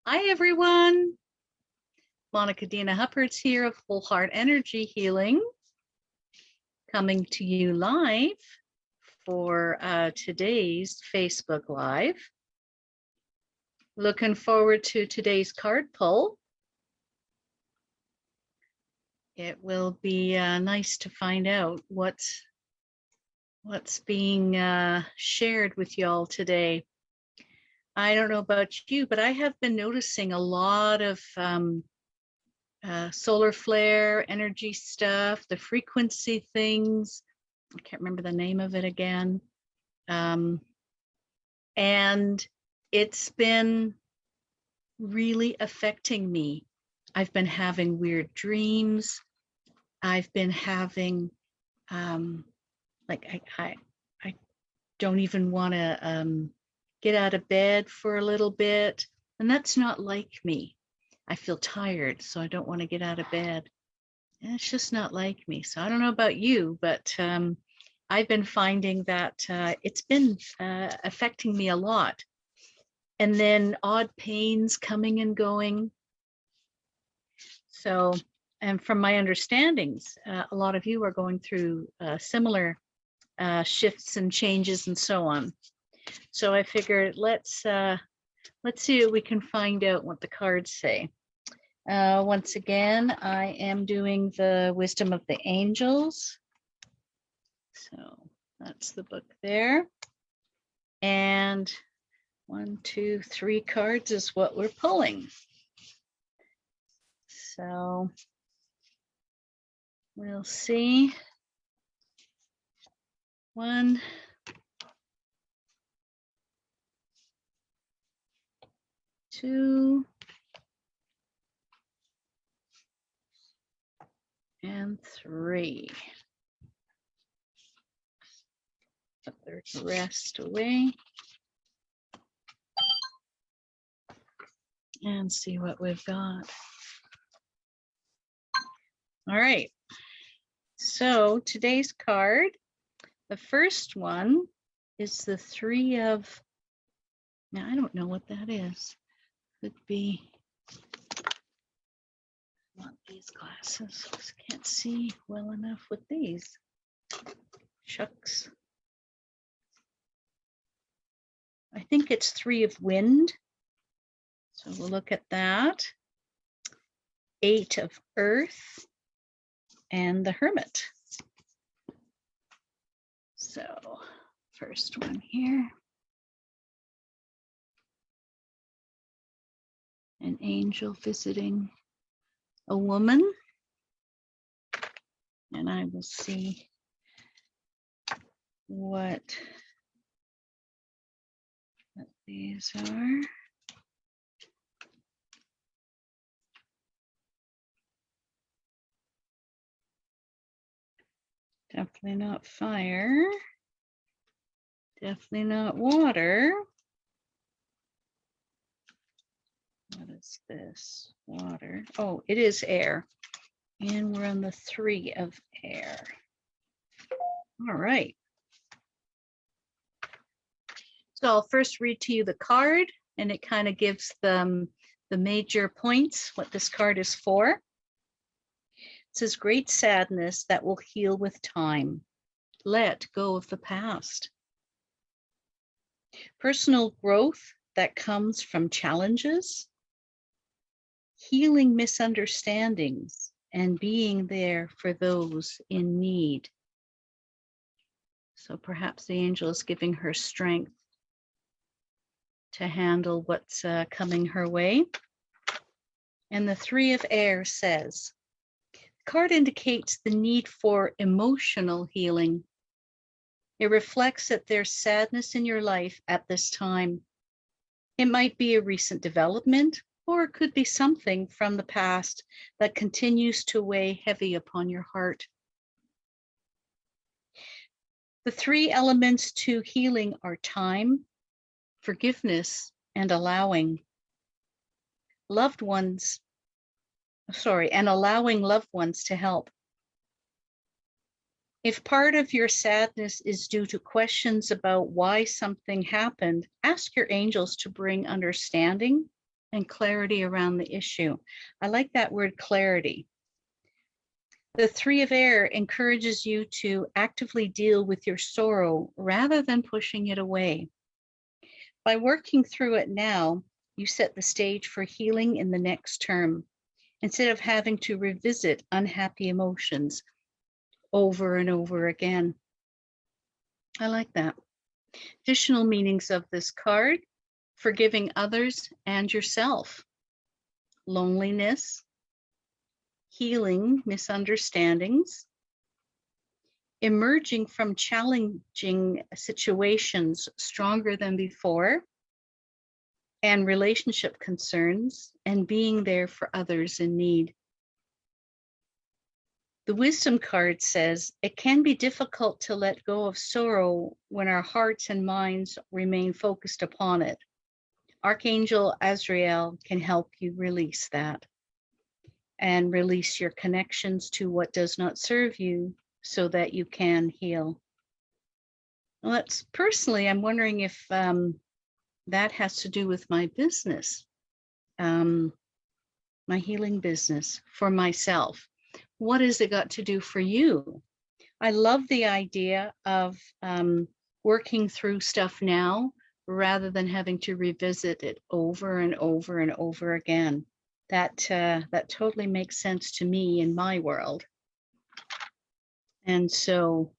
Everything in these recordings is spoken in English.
Hi, everyone. Monica Dina Huppert's here of Whole Heart Energy Healing, coming to you live for today's Facebook Live. Looking forward to today's card pull. It will be nice to find out what's being shared with y'all today. I don't know about you, but I have been noticing a lot of solar flare energy stuff, the frequency things. I can't remember the name of it again. And it's been really affecting me. I've been having weird dreams. I've been having, I don't even want to get out of bed for a little bit. And that's not like me. I feel tired, so I don't want to get out of bed. And it's just not like me. So I don't know about you, but I've been finding that it's been affecting me a lot. And then odd pains coming and going. So, and from my understandings, a lot of you are going through similar shifts and changes and so on. So I figured let's see what we can find out what the cards say. Once again, I am doing the Wisdom of the Angels. So that's the book there. And 1, 2, 3 cards is what we're pulling. So we'll see. 1, 2, and 3. Put the rest away. And see what we've got. All right. So today's card, the first one is the 3 of, now I don't know what that is. Could be, I want these glasses. Can't see well enough with these. Shucks. I think it's 3 of wind. So we'll look at that. 8 of earth and the hermit. So first one here. An angel visiting a woman. And I will see what these are. Definitely not fire. Definitely not water. What is this? Water. Oh, it is air. And we're on the 3 of air. All right. So I'll first read to you the card, and it kind of gives them the major points, what this card is for. It says, great sadness that will heal with time. Let go of the past. Personal growth that comes from challenges. Healing misunderstandings and being there for those in need. So perhaps the angel is giving her strength to handle what's coming her way. And the 3 of air says, the card indicates the need for emotional healing. It reflects that there's sadness in your life at this time. It might be a recent development, or it could be something from the past that continues to weigh heavy upon your heart. The 3 elements to healing are time, forgiveness, and allowing loved ones, and allowing loved ones to help. If part of your sadness is due to questions about why something happened, ask your angels to bring understanding and clarity around the issue. I like that word, clarity. The Three of Air encourages you to actively deal with your sorrow rather than pushing it away. By working through it now, you set the stage for healing in the next term, instead of having to revisit unhappy emotions over and over again. I like that. Additional meanings of this card: forgiving others and yourself, loneliness, healing misunderstandings, emerging from challenging situations stronger than before, and relationship concerns, and being there for others in need. The Wisdom card says, it can be difficult to let go of sorrow when our hearts and minds remain focused upon it. Archangel Azrael can help you release that and release your connections to what does not serve you so that you can heal. Well, that's personally, I'm wondering if that has to do with my business, my healing business for myself. What has it got to do for you? I love the idea of working through stuff now rather than having to revisit it over and over and over again. That totally makes sense to me in my world. And so,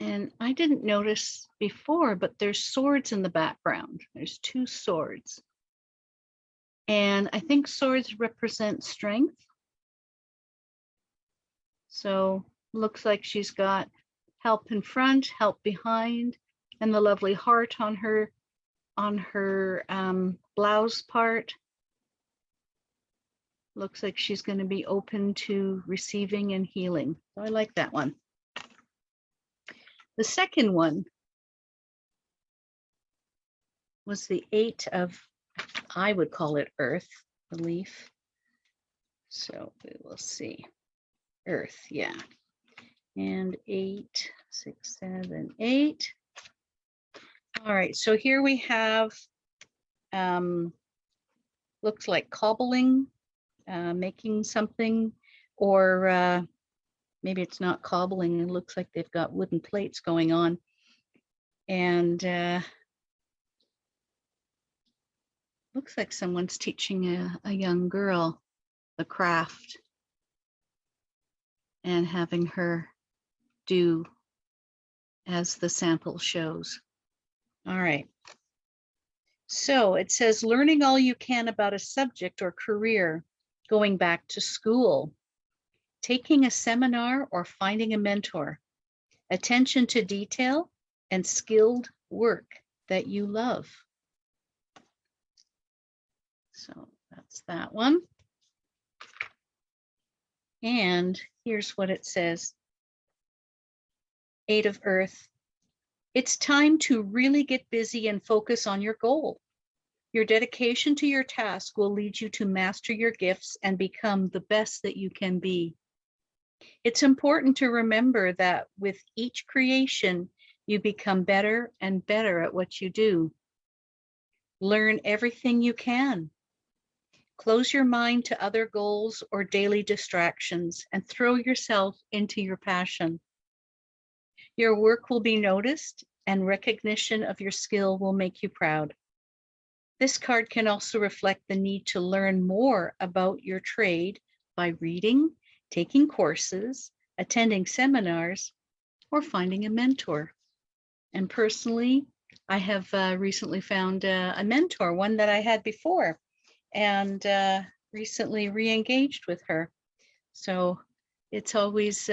and I didn't notice before, but there's swords in the background. There's two swords. And I think swords represent strength. So looks like she's got help in front, help behind, and the lovely heart on her blouse part. Looks like she's going to be open to receiving and healing. So I like that one. The second one was the 8 of, I would call it Earth, the leaf. So we will see. Earth, yeah. And 8, 6, 7, 8. All right, so here we have, looks like cobbling, making something, or maybe it's not cobbling. It looks like they've got wooden plates going on. And looks like someone's teaching a young girl the craft and having her do as the sample shows. All right. So it says, learning all you can about a subject or career, going back to school, taking a seminar or finding a mentor, attention to detail, and skilled work that you love. So that's that one. And here's what it says. 8 of Earth. It's time to really get busy and focus on your goal. Your dedication to your task will lead you to master your gifts and become the best that you can be. It's important to remember that with each creation, you become better and better at what you do. Learn everything you can. Close your mind to other goals or daily distractions and throw yourself into your passion. Your work will be noticed, and recognition of your skill will make you proud. This card can also reflect the need to learn more about your trade by reading, taking courses, attending seminars, or finding a mentor. And personally, I have recently found a mentor, one that I had before, and recently re-engaged with her. So it's always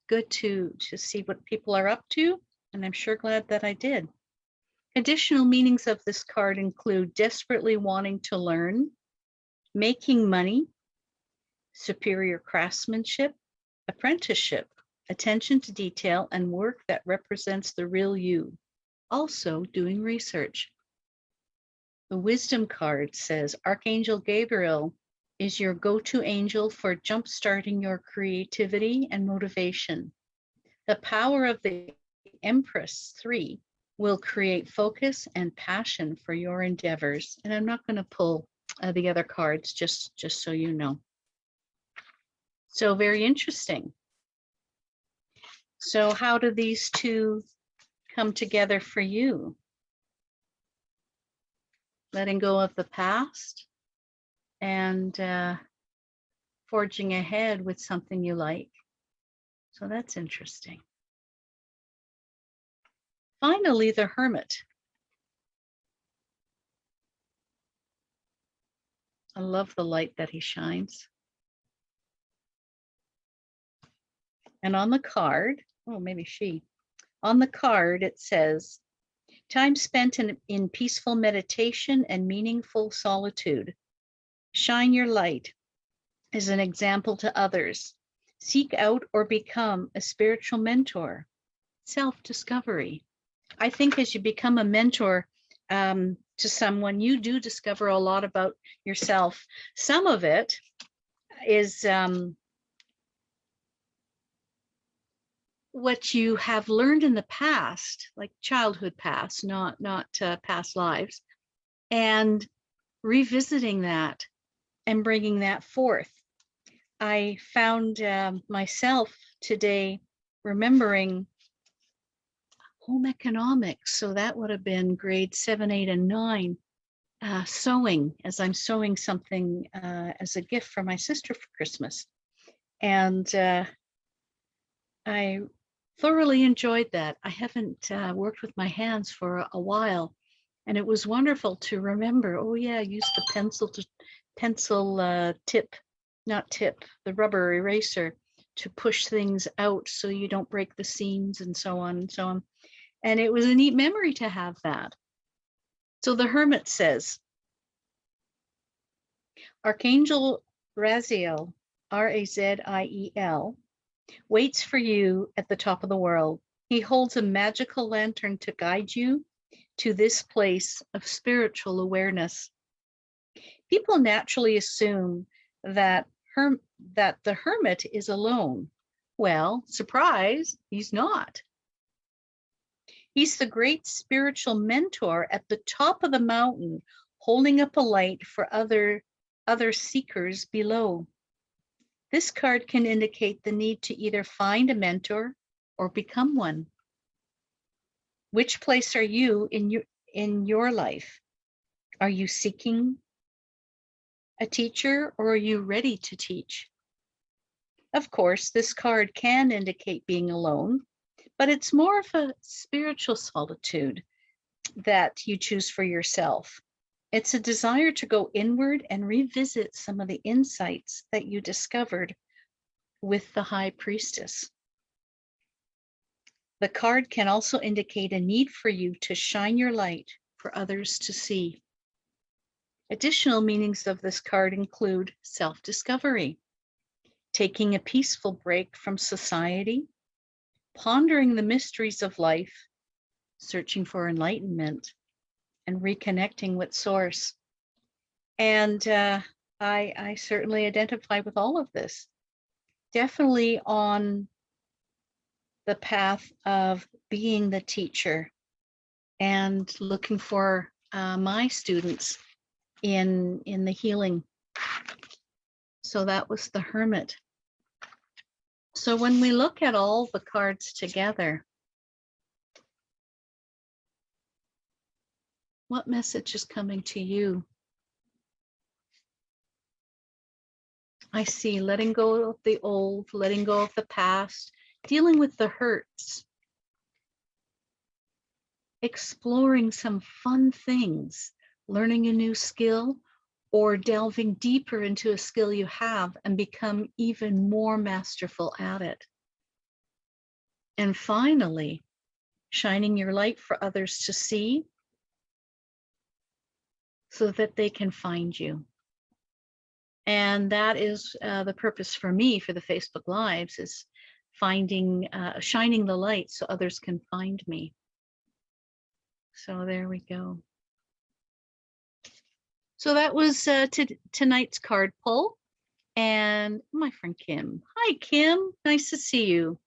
good to see what people are up to, and I'm sure glad that I did. Additional meanings of this card include desperately wanting to learn, making money, superior craftsmanship, apprenticeship, attention to detail, and work that represents the real you. Also doing research. The Wisdom card says Archangel Gabriel is your go-to angel for jump-starting your creativity and motivation. The power of the Empress 3 will create focus and passion for your endeavors. And I'm not going to pull the other cards, just so you know. So very interesting. So how do these two come together for you? Letting go of the past and forging ahead with something you like. So that's interesting. Finally, the Hermit. I love the light that he shines. And on the card, oh, maybe she. On the card, it says, time spent in peaceful meditation and meaningful solitude. Shine your light as an example to others. Seek out or become a spiritual mentor. Self-discovery. I think as you become a mentor to someone, you do discover a lot about yourself. Some of it is what you have learned in the past, like childhood past, not past lives, and revisiting that and bringing that forth. I found myself today remembering home economics. So that would have been grade 7, 8, and 9. Sewing, as I'm sewing something as a gift for my sister for Christmas. And I thoroughly enjoyed that. I haven't worked with my hands for a while. And it was wonderful to remember, oh yeah, use the pencil tip, not tip, the rubber eraser to push things out so you don't break the seams and so on and so on. And it was a neat memory to have that. So the Hermit says, Archangel Raziel, Raziel, waits for you at the top of the world. He holds a magical lantern to guide you to this place of spiritual awareness. People naturally assume that the Hermit is alone. Well, surprise, he's not. He's the great spiritual mentor at the top of the mountain, holding up a light for other seekers below. This card can indicate the need to either find a mentor or become one. Which place are you in your life? Are you seeking a teacher, or are you ready to teach? Of course, this card can indicate being alone, but it's more of a spiritual solitude that you choose for yourself. It's a desire to go inward and revisit some of the insights that you discovered with the High Priestess. The card can also indicate a need for you to shine your light for others to see. Additional meanings of this card include self-discovery, taking a peaceful break from society, pondering the mysteries of life, searching for enlightenment, and reconnecting with Source. And I certainly identify with all of this. Definitely on the path of being the teacher and looking for my students in the healing. So that was the Hermit. So when we look at all the cards together, what message is coming to you? I see letting go of the old, letting go of the past, dealing with the hurts, exploring some fun things, learning a new skill, or delving deeper into a skill you have and become even more masterful at it. And finally, shining your light for others to see so that they can find you. And that is the purpose for me for the Facebook Lives, is finding, shining the light so others can find me. So there we go. So that was tonight's card pull. And my friend Kim. Hi, Kim. Nice to see you.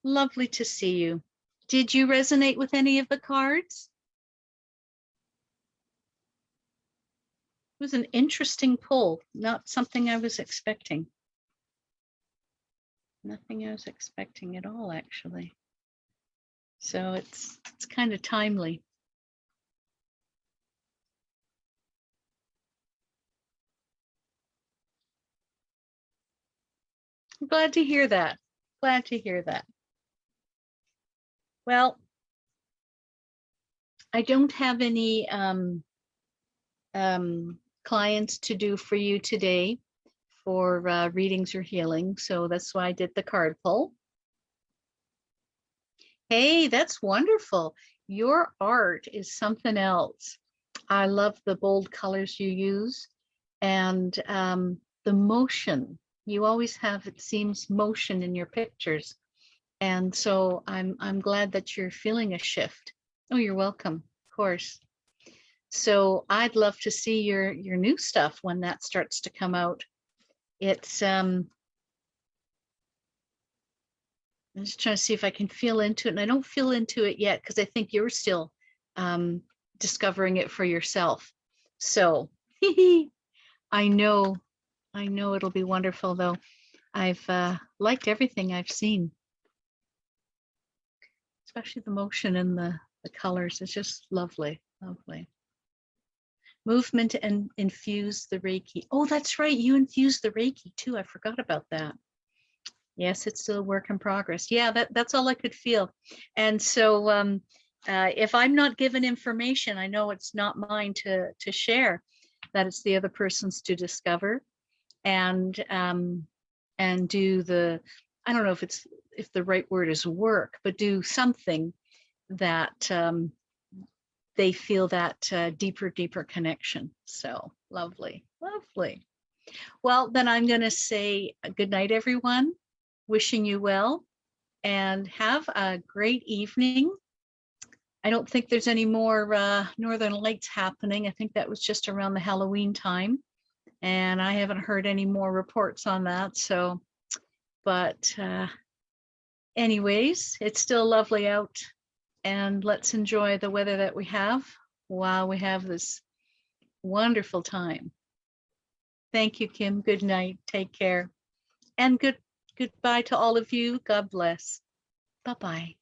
Lovely to see you. Did you resonate with any of the cards? It was an interesting pull, not something I was expecting. Nothing I was expecting at all, actually. So it's kind of timely. I'm glad to hear that. Glad to hear that. Well, I don't have any clients to do for you today for readings or healing. So that's why I did the card pull. Hey, that's wonderful. Your art is something else. I love the bold colors you use and the motion. You always have, it seems, motion in your pictures. And so I'm glad that you're feeling a shift. Oh, you're welcome, of course. So I'd love to see your new stuff when that starts to come out. It's I'm just trying to see if I can feel into it, and I don't feel into it yet because I think you're still discovering it for yourself. So I know it'll be wonderful though. I've liked everything I've seen, especially the motion and the colors. It's just lovely, lovely. Movement and infuse the Reiki. Oh, that's right. You infused the Reiki too. I forgot about that. Yes, it's still a work in progress. Yeah, that's all I could feel. And so if I'm not given information, I know it's not mine to share, that it's the other person's to discover and do the, I don't know if the right word is work, but do something that they feel that deeper connection. So lovely, lovely. Well, then I'm going to say good night, everyone. Wishing you well and have a great evening. I don't think there's any more Northern Lights happening. I think that was just around the Halloween time. And I haven't heard any more reports on that. So, but anyways, it's still lovely out. And let's enjoy the weather that we have while we have this wonderful time. Thank you, Kim. Good night. Take care. And goodbye to all of you. God bless. Bye-bye.